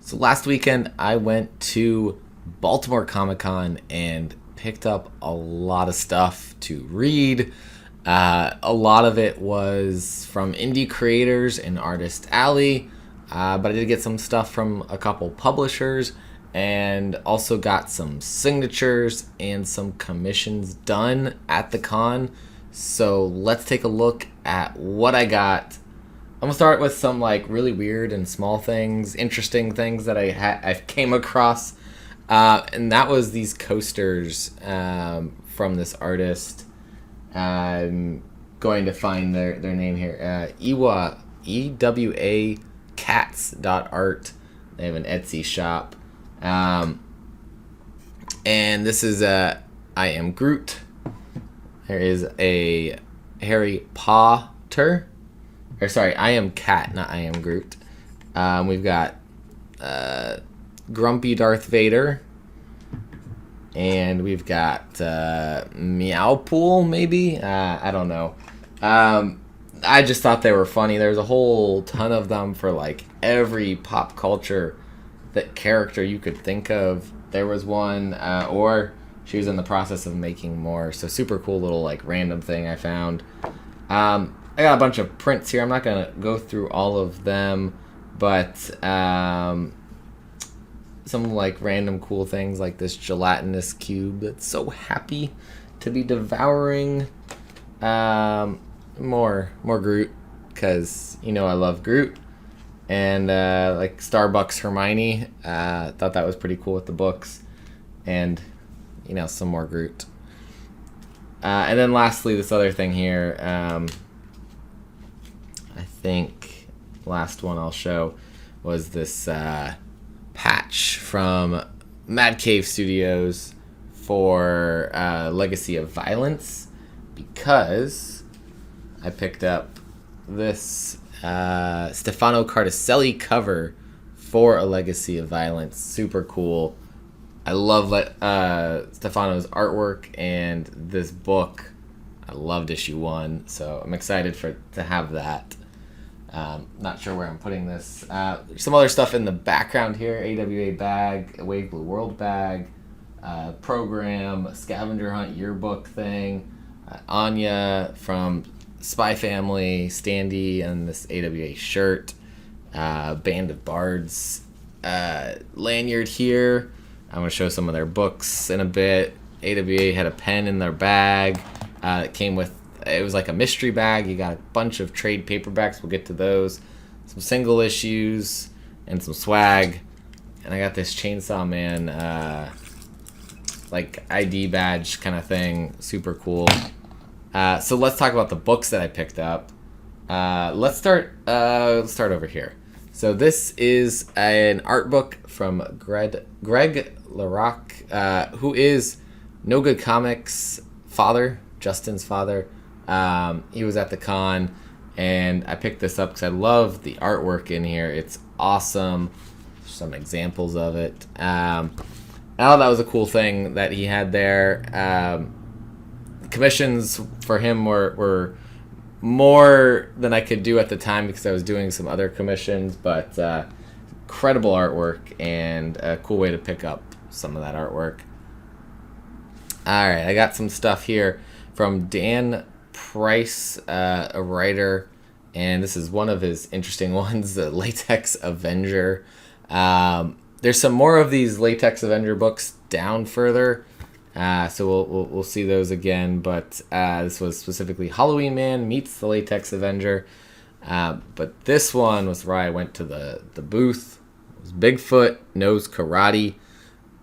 So last weekend I went to Baltimore Comic Con and picked up a lot of stuff to read. A lot of it was from indie creators and Artist Alley, but I did get some stuff from a couple publishers and also got some signatures and some commissions done at the con. So let's take a look at what I got. I'm gonna start with some like really weird and small things, interesting things that I came across, and that was these coasters from this artist. I'm going to find their name here. EWA Cats.art. They have an Etsy shop, and this is I Am Groot. There is a Harry Potter. Or sorry, I Am Cat, not I Am Groot. We've got Grumpy Darth Vader. And we've got Meowpool, maybe? I don't know. I just thought they were funny. There's a whole ton of them for like every pop culture that character you could think of. There was one, or she was in the process of making more. So super cool little like random thing I found. I got a bunch of prints here. I'm not going to go through all of them, but some like random cool things like this gelatinous cube that's so happy to be devouring. More Groot, because I love Groot. And like Starbucks Hermione, thought that was pretty cool with the books. And some more Groot. And then lastly, this other thing here, I think last one I'll show was this patch from Mad Cave Studios for Legacy of Violence, because I picked up this Stefano Carticelli cover for A Legacy of Violence. Super cool. I love Stefano's artwork, and this book, I loved issue 1, so I'm excited to have that. Not sure where I'm putting this. Some other stuff in the background here. AWA bag, a Wave Blue World bag, program, scavenger hunt yearbook thing, Anya from Spy Family, Standy, and this AWA shirt, Band of Bards lanyard here. I'm going to show some of their books in a bit. AWA had a pen in their bag. It was like a mystery bag. You got a bunch of trade paperbacks. We'll get to those. Some single issues and some swag. And I got this Chainsaw Man like ID badge kind of thing. Super cool. So let's talk about the books that I picked up. Let's start over here. So this is an art book from Greg LaRocque, who is No Good Comics' father, Justin's father. He was at the con, and I picked this up because I love the artwork in here. It's awesome. Some examples of it. I thought that was a cool thing that he had there. Commissions for him were more than I could do at the time because I was doing some other commissions, but incredible artwork and a cool way to pick up some of that artwork. All right, I got some stuff here from Dan Price, a writer, and this is one of his interesting ones, the Latex Avenger. There's some more of these Latex Avenger books down further, so we'll see those again, but this was specifically Halloween Man meets the Latex Avenger, but this one was where I went to the booth. It was Bigfoot Knows Karate.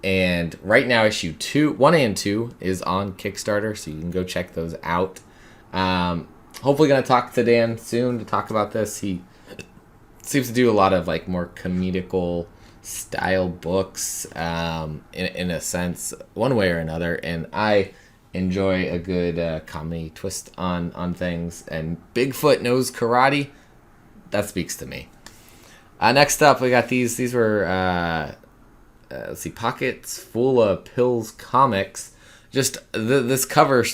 And right now, issue 1 and 2 is on Kickstarter, so you can go check those out. Hopefully going to talk to Dan soon to talk about this. He seems to do a lot of like more comedical style books, in a sense, one way or another. And I enjoy a good comedy twist on things. And Bigfoot Knows Karate, that speaks to me. Next up, we got these. These were... let's see, pockets full of pills comics. Just this cover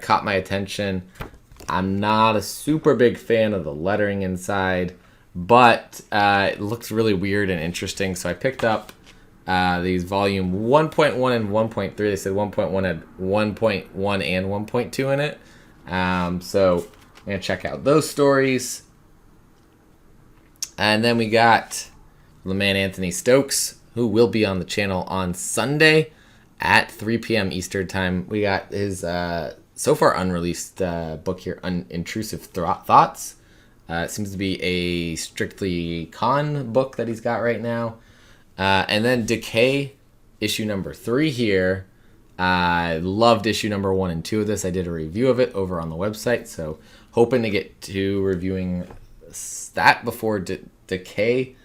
caught my attention. I'm not a super big fan of the lettering inside. but it looks really weird and interesting. So I picked up these volume 1.1 and 1.3. They said 1.1 had 1.1 and 1.2 in it. So I'm going to check out those stories. And then we got the man Anthony Stokes, who will be on the channel on Sunday at 3 p.m. Eastern Time. We got his so far unreleased book here, Intrusive Thoughts. It seems to be a strictly con book that he's got right now. And then Decay, issue number 3 here. I loved issue number 1 and 2 of this. I did a review of it over on the website, so hoping to get to reviewing that before Decay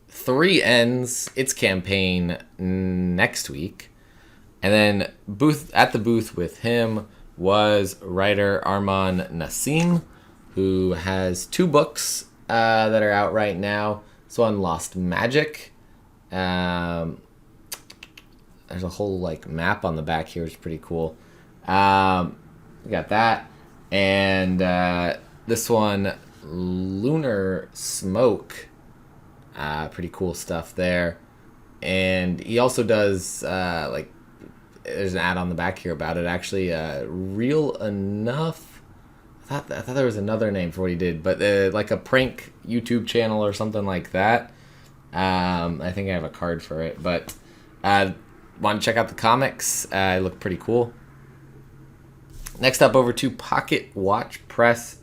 3 ends its campaign next week. And then at the booth with him was writer Arman Nassim, who has 2 books that are out right now. So on Lost Magic. There's a whole like map on the back here, which is pretty cool. We got that. And this one, Lunar Smoke. Pretty cool stuff there. And he also does there's an ad on the back here about it actually. Real Enough. I thought there was another name for what he did, but like a prank YouTube channel or something like that. I think I have a card for it, but want to check out the comics. They look pretty cool. Next up, over to Pocket Watch Press.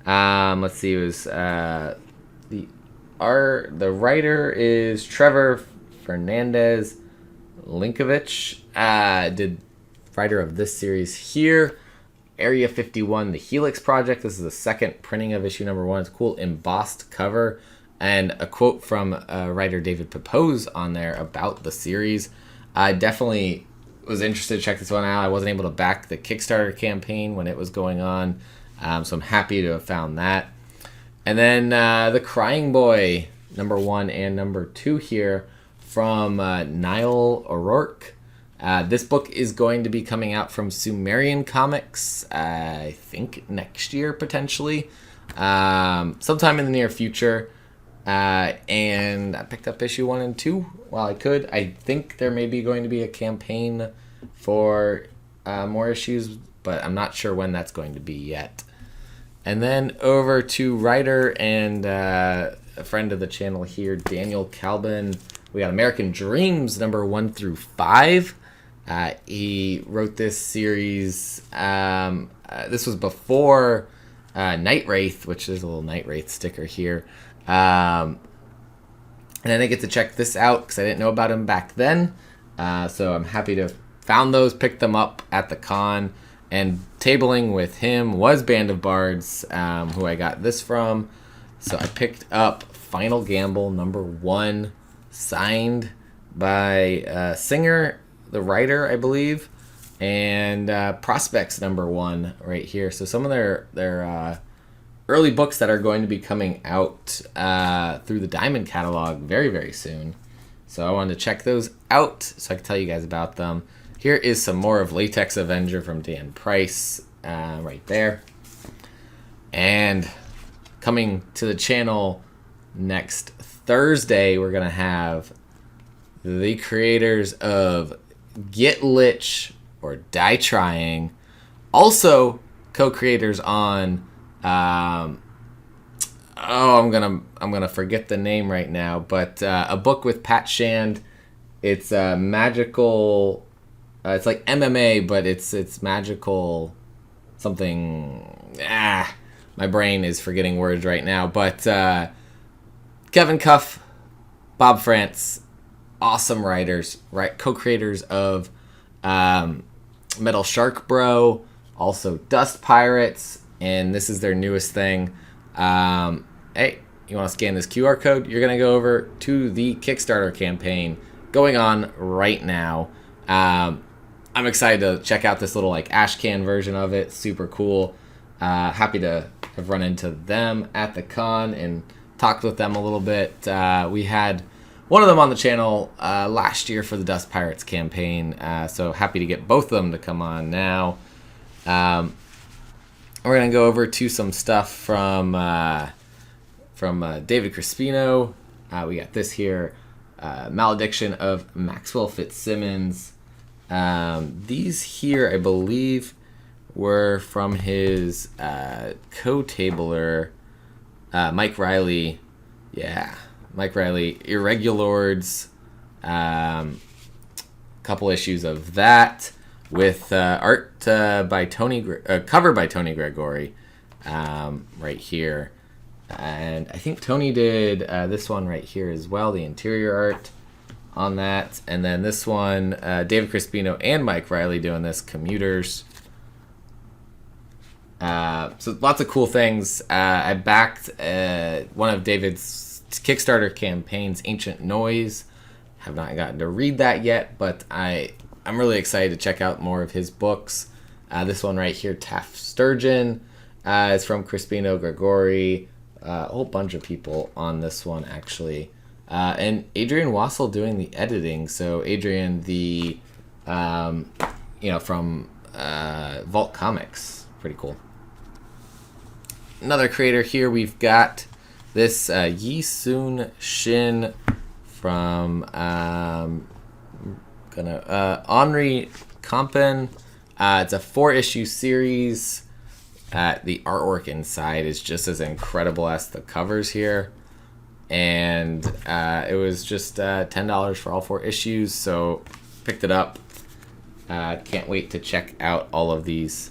Let's see, it was the writer is Trevor Fernandez Linkovich. Did writer of this series here. Area 51, The Helix Project. This is the second printing of issue number 1. It's a cool embossed cover. And a quote from writer David Pepose on there about the series. I definitely was interested to check this one out. I wasn't able to back the Kickstarter campaign when it was going on. So I'm happy to have found that. And then The Crying Boy, number 1 and number 2 here from Niall O'Rourke. This book is going to be coming out from Sumerian Comics, I think next year potentially. Sometime in the near future. And I picked up issue 1 and 2 while I could. I think there may be going to be a campaign for more issues, but I'm not sure when that's going to be yet. And then over to writer and a friend of the channel here, Daniel Calvin. We got American Dreams, number 1 through 5. He wrote this series. This was before Night Wraith, which there's a little Night Wraith sticker here. And then I get to check this out because I didn't know about him back then. So I'm happy to have found those, picked them up at the con. And tabling with him was Band of Bards, who I got this from. So I picked up Final Gamble number 1, signed by Singer, the writer, I believe, and Prospects number 1 right here. So some of their early books that are going to be coming out through the Diamond catalog very, very soon. So I wanted to check those out so I can tell you guys about them. Here is some more of Latex Avenger from Dan Price right there. And coming to the channel next Thursday, we're going to have the creators of Get Lich or Die Trying, also co-creators on I'm gonna forget the name right now, but a book with Pat Shand. It's magical. It's like MMA, but it's magical something. My brain is forgetting words right now. But Kevin Cuff, Bob France, awesome writers, right? Co-creators of Metal Shark Bro, also Dust Pirates. And this is their newest thing. Hey, you want to scan this QR code? You're going to go over to the Kickstarter campaign going on right now. I'm excited to check out this little like ash can version of it. Super cool. Happy to have run into them at the con and talked with them a little bit. We had one of them on the channel last year for the Dust Pirates campaign. So happy to get both of them to come on now. We're going to go over to some stuff from from David Crispino. We got this here, Malediction of Maxwell Fitzsimmons. These here, I believe, were from his co-tabler, Mike Riley. Yeah, Mike Riley. Irregulords. Couple issues of that with art by cover by Tony Gregory, right here. And I think Tony did this one right here as well, the interior art on that. And then this one, David Crispino and Mike Riley doing this, Commuters. So lots of cool things. I backed one of David's Kickstarter campaigns, Ancient Noise. Have not gotten to read that yet, but I'm really excited to check out more of his books. This one right here, Taft Sturgeon, is from Crispino Gregory. A whole bunch of people on this one, actually. And Adrian Wassel doing the editing. So Adrian, from Vault Comics. Pretty cool. Another creator here, we've got this Yi Soon Shin from Henri Compen. It's a 4-issue series. The artwork inside is just as incredible as the covers here. And it was just $10 for all 4 issues, so picked it up. Can't wait to check out all of these.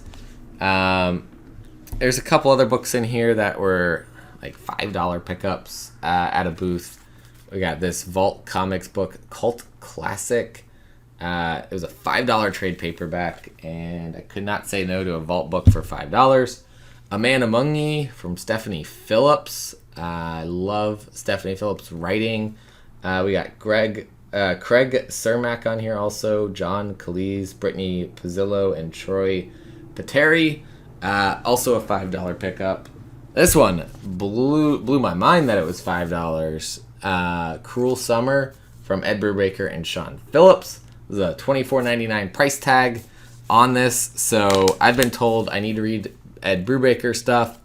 There's a couple other books in here that were like $5 pickups at a booth. We got this Vault Comics book, Cult Classic. It was a $5 trade paperback, and I could not say no to a Vault book for $5. A Man Among Ye from Stephanie Phillips. I love Stephanie Phillips' writing. We got Craig Cermak on here also, John Calise, Brittany Pizzillo, and Troy Pateri. Also a $5 pickup. This one blew my mind that it was $5. Cruel Summer from Ed Brubaker and Sean Phillips. There's a $24.99 price tag on this, so I've been told I need to read Ed Brubaker stuff.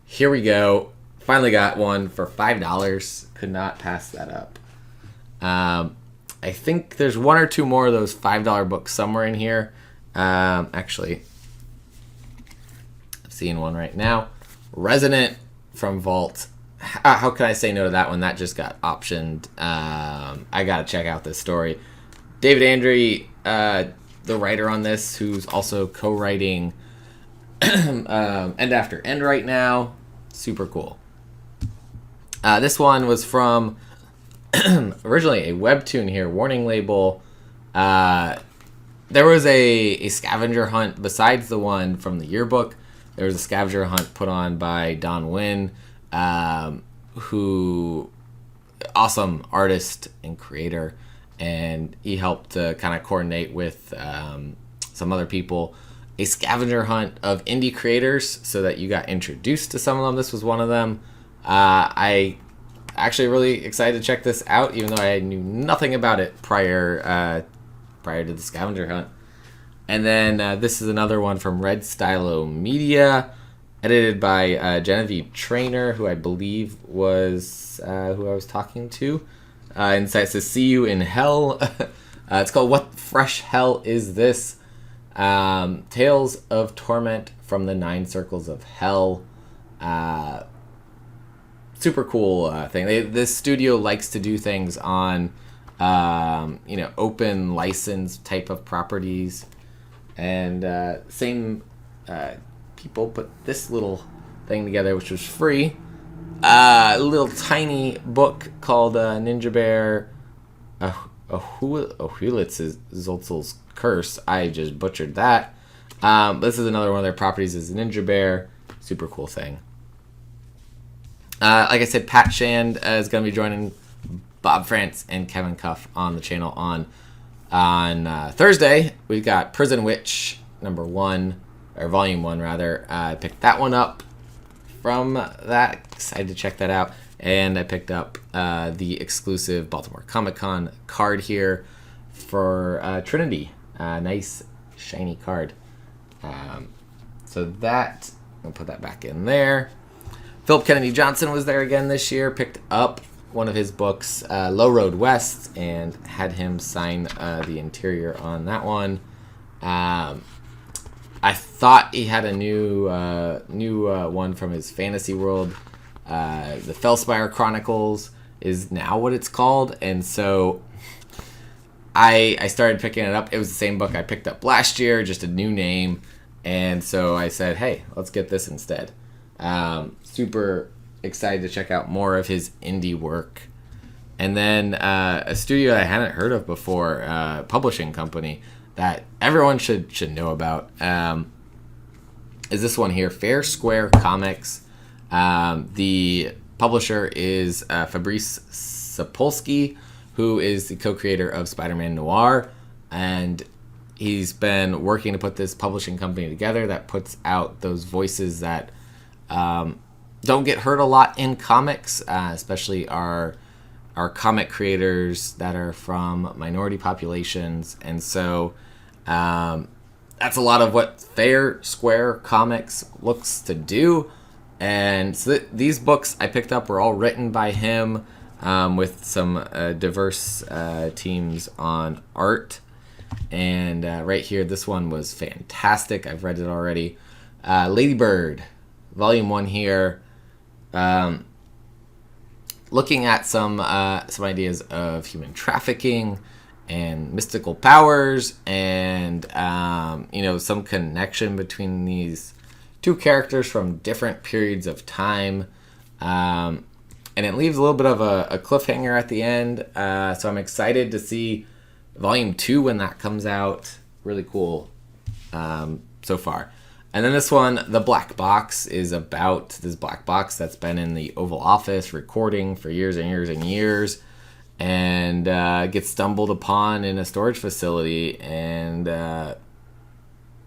Here we go. Finally got one for $5. Could not pass that up. I think there's one or two more of those $5 books somewhere in here. Actually, I'm seeing one right now. Resident from Vault. How can I say no to that one? That just got optioned. I got to check out this story. David Andre, the writer on this, who's also co-writing End After End right now. Super cool. This one was from originally a webtoon here, Warning Label. There was a scavenger hunt besides the one from the yearbook. There was a scavenger hunt put on by Don Wynn, who awesome artist and creator, and he helped to kind of coordinate with some other people a scavenger hunt of indie creators so that you got introduced to some of them. This was one of them. I actually really excited to check this out, even though I knew nothing about it prior to the scavenger hunt. And then this is another one from Red Stylo Media, edited by Genevieve Trainer, who I believe was who I was talking to. And it says, "See You in Hell." It's called "What Fresh Hell Is This?" Tales of Torment from the Nine Circles of Hell. Super cool thing. This studio likes to do things on open license type of properties. And same people put this little thing together, which was free. A little tiny book called Ninja Bear Ohulitz Zolzel's Curse. I just butchered that. This is another one of their properties, is Ninja Bear. Super cool thing. Like I said, Pat Shand is going to be joining Bob France and Kevin Cuff on the channel on Thursday. We've got Prison Witch #1, or Volume 1 rather. I picked that one up from that. Excited to check that out. And I picked up the exclusive Baltimore Comic Con card here for Trinity. Nice shiny card. So that, I'll put that back in there. Philip Kennedy Johnson was there again this year. Picked up one of his books, Low Road West, and had him sign the interior on that one. I thought he had a new one from his fantasy world. The Felspire Chronicles is now what it's called, and so I started picking it up. It was the same book I picked up last year, just a new name, and so I said, hey, let's get this instead. Super excited to check out more of his indie work. And then a studio I hadn't heard of before, publishing company that everyone should know about, is this one here, Fair Square Comics. The publisher is Fabrice Sapolsky, who is the co-creator of Spider-Man Noir, and he's been working to put this publishing company together that puts out those voices that don't get heard a lot in comics, especially our comic creators that are from minority populations. And so that's a lot of what Fair Square Comics looks to do. And so these books I picked up were all written by him, with some diverse teams on art. And right here, this one was fantastic. I've read it already. Lady Bird, Volume 1 here. Looking at some ideas of human trafficking and mystical powers, and some connection between these two characters from different periods of time, and it leaves a little bit of a cliffhanger at the end. So I'm excited to see Volume 2 when that comes out. Really cool so far. And then this one, The Black Box, is about this black box that's been in the Oval Office recording for years and years and years, and gets stumbled upon in a storage facility. And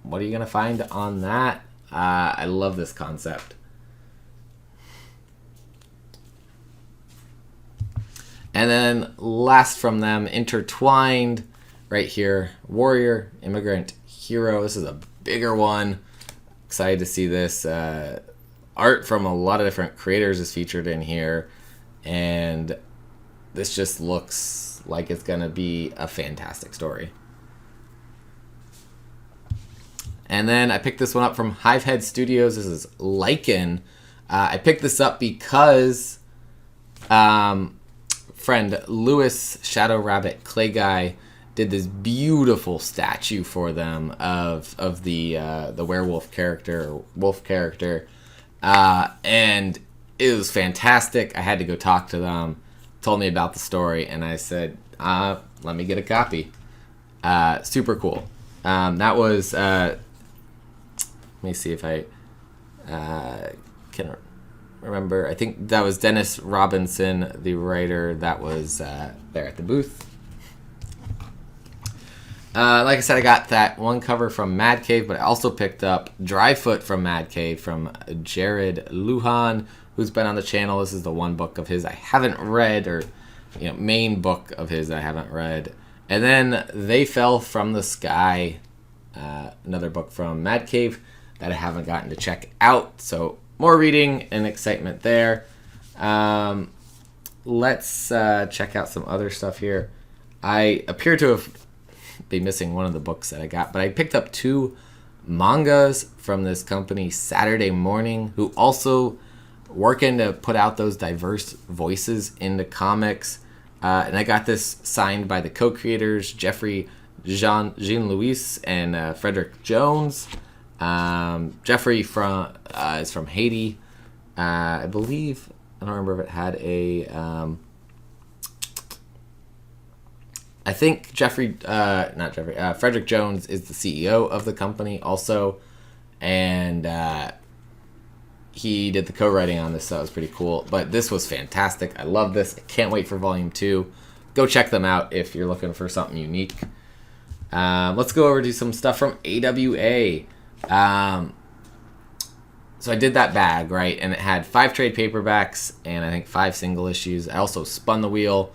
what are you going to find on that? I love this concept. And then last from them, Intertwined, right here, Warrior, Immigrant, Hero. This is a bigger one. Excited to see this. Art from a lot of different creators is featured in here, and this just looks like it's going to be a fantastic story. And then I picked this one up from Hivehead Studios. This is Lycan. I picked this up because friend Lewis Shadow Rabbit Clay Guy did this beautiful statue for them of the werewolf character, or wolf character, and it was fantastic. I had to go talk to them. Told me about the story, and I said, let me get a copy. Super cool. That was, let me see if I can remember. I think that was Dennis Robinson, the writer that was there at the booth. Like I said, I got that one cover from Mad Cave, but I also picked up Dryfoot from Mad Cave from Jared Lujan, who's been on the channel. This is the one book of his I haven't read, or main book of his I haven't read. And then They Fell from the Sky, another book from Mad Cave that I haven't gotten to check out. So more reading and excitement there. Let's check out some other stuff here. I appear to have been missing one of the books that I got, but I picked up 2 mangas from this company, Saturday Morning, who also working to put out those diverse voices into comics. And I got this signed by the co-creators, Jeffrey Jean-Louis and Frederick Jones. Jeffrey is from Haiti. I believe, I don't remember if it had a... I think Frederick Jones is the CEO of the company also, and he did the co-writing on this, so that was pretty cool. But this was fantastic. I love this. I can't wait for Volume 2. Go check them out if you're looking for something unique. Let's go over to some stuff from AWA. So I did that bag, right, and it had 5 trade paperbacks and I think 5 single issues. I also spun the wheel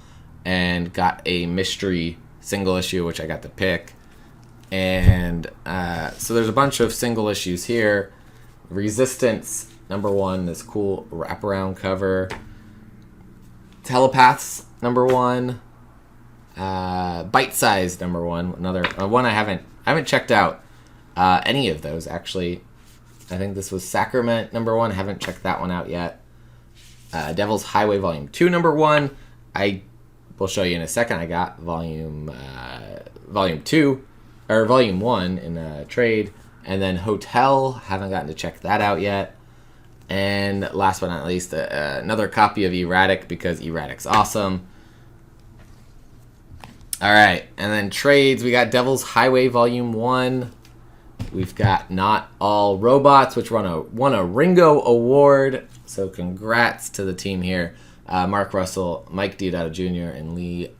and got a mystery single issue, which I got to pick. And so there's a bunch of single issues here. Resistance #1, this cool wraparound cover. Telepaths, #1. Bite Size, #1. Another one I haven't checked out any of those, actually. I think this was Sacrament, #1. I haven't checked that one out yet. Devil's Highway Volume 2, #1. I will show you in a second. I got Volume 2, or Volume 1 in a trade. And then Hotel, haven't gotten to check that out yet. And last but not least, another copy of Erratic, because Erratic's awesome. Alright, and then trades, we got Devil's Highway Volume 1. We've got Not All Robots, which won a Ringo Award. So congrats to the team here. Mark Russell, Mike Diodato Jr., and Lee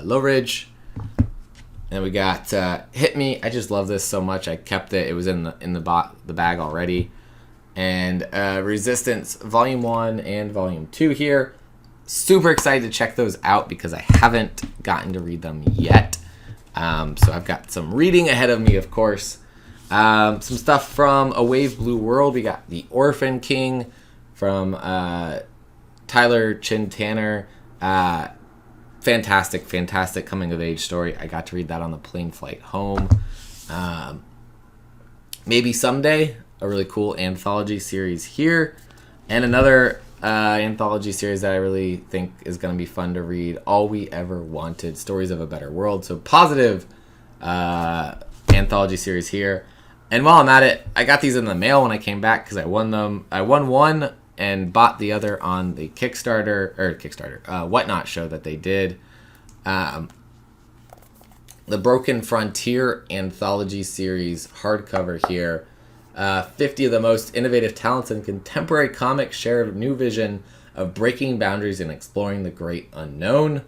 Lowridge. And we got Hit Me. I just love this so much. I kept it. It was in the bag already. And Resistance Volume 1 and Volume 2 here. Super excited to check those out because I haven't gotten to read them yet. So I've got some reading ahead of me, of course. Some stuff from A Wave Blue World. We got The Orphan King from Tyler Chin Tanner. Fantastic coming of age story. I got to read that on the plane flight home. Maybe Someday, a really cool anthology series here. And another anthology series that I really think is going to be fun to read, All We Ever Wanted, Stories of a Better World. So positive anthology series here. And while I'm at it, I got these in the mail when I came back because I won them. I won one and bought the other on the Kickstarter, Whatnot show that they did. The Broken Frontier anthology series hardcover here. 50 of the most innovative talents in contemporary comics share a new vision of breaking boundaries and exploring the great unknown.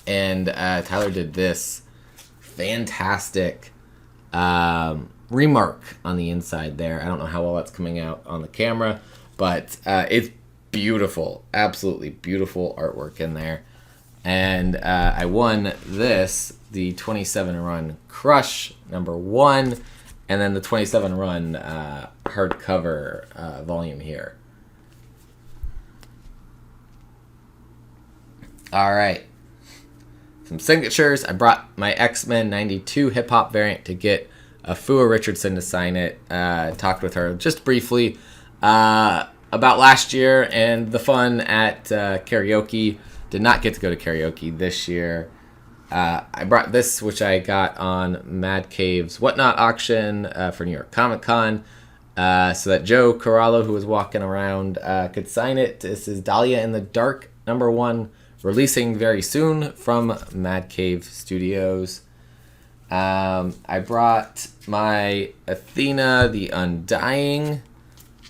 And Tyler did this fantastic remark on the inside there. I don't know how well that's coming out on the camera, but it's beautiful, absolutely beautiful artwork in there. And I won this, the 27 run Crush #1, and then the 27 run hardcover volume here. All right. Some signatures. I brought my X-Men 92 hip-hop variant to get Afua Richardson to sign it. Talked with her just briefly about last year and the fun at karaoke. Did not get to go to karaoke this year. I brought this, which I got on Mad Cave's Whatnot auction for New York Comic Con, so that Joe Corallo, who was walking around, could sign it. This is Dahlia in the Dark #1, releasing very soon from Mad Cave Studios. I brought my Athena the Undying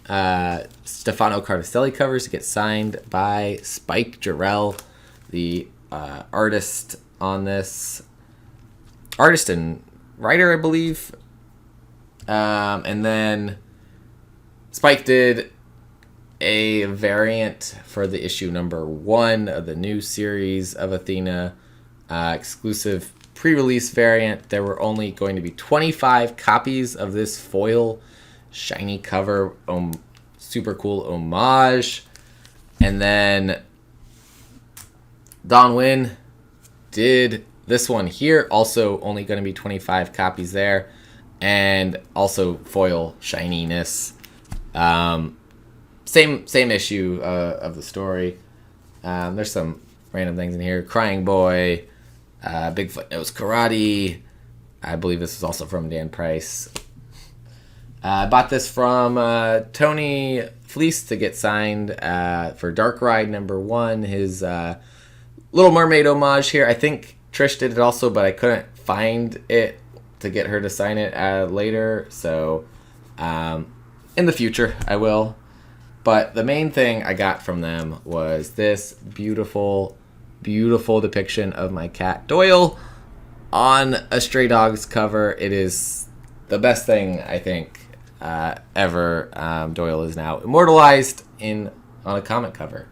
Stefano Cardacelli covers to get signed by Spike Jarrell, the artist on this. Artist and writer, I believe. And then Spike did a variant for the issue #1 of the new series of Athena, exclusive pre-release variant. There were only going to be 25 copies of this foil shiny cover, super cool homage. And then Don Wynn did this one here, also only going to be 25 copies there, and also foil shininess. Same issue of the story. There's some random things in here. Crying Boy, Bigfoot Knows Karate. I believe this is also from Dan Price. I bought this from Tony Fleece to get signed for Dark Ride #1. His Little Mermaid homage here. I think Trish did it also, but I couldn't find it to get her to sign it later. So in the future, I will. But the main thing I got from them was this beautiful, beautiful depiction of my cat Doyle on a Stray Dogs cover. It is the best thing, I think, ever. Doyle is now immortalized on a comic cover.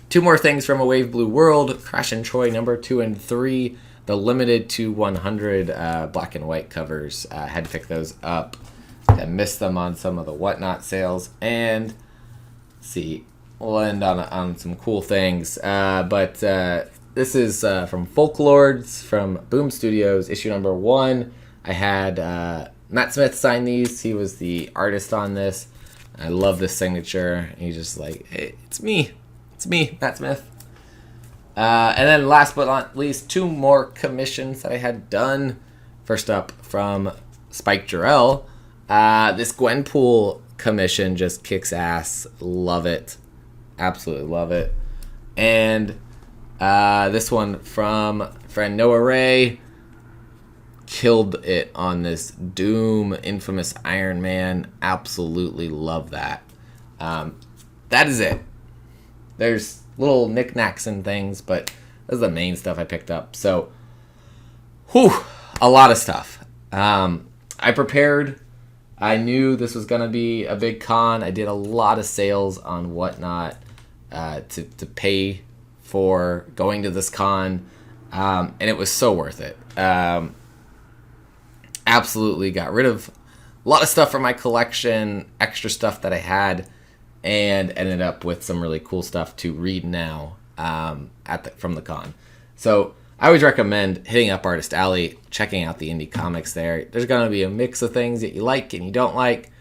Two more things from A Wave Blue World. Crash and Troy #2 and 3. the limited to 100 black and white covers. I had to pick those up. I missed them on some of the Whatnot sales. And let's see, we'll end on some cool things. But this is from Folklords from Boom Studios, issue number 1. I had Matt Smith sign these. He was the artist on this. I love this signature. He's just like, hey, it's me, Matt Smith. And then last but not least, 2 more commissions that I had done. First up from Spike Jarrell. This Gwenpool commission just kicks ass. Love it. Absolutely love it. And this one from friend Noah Ray. Killed it on this Doom infamous Iron Man. Absolutely love that. That is it. There's little knickknacks and things, but this is the main stuff I picked up. So, a lot of stuff. I prepared. I knew this was going to be a big con. I did a lot of sales on Whatnot to pay for going to this con, and it was so worth it. Absolutely got rid of a lot of stuff from my collection, extra stuff that I had, and ended up with some really cool stuff to read now from the con. So I always recommend hitting up Artist Alley, checking out the indie comics there. There's going to be a mix of things that you like and you don't like.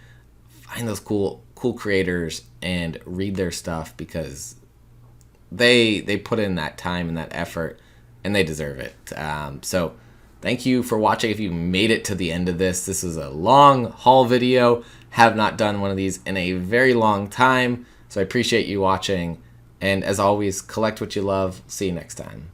Find those cool creators and read their stuff, because they put in that time and that effort, and they deserve it. So thank you for watching. If you made it to the end of this is a long haul video. Have not done one of these in a very long time, so I appreciate you watching. And as always, collect what you love. See you next time.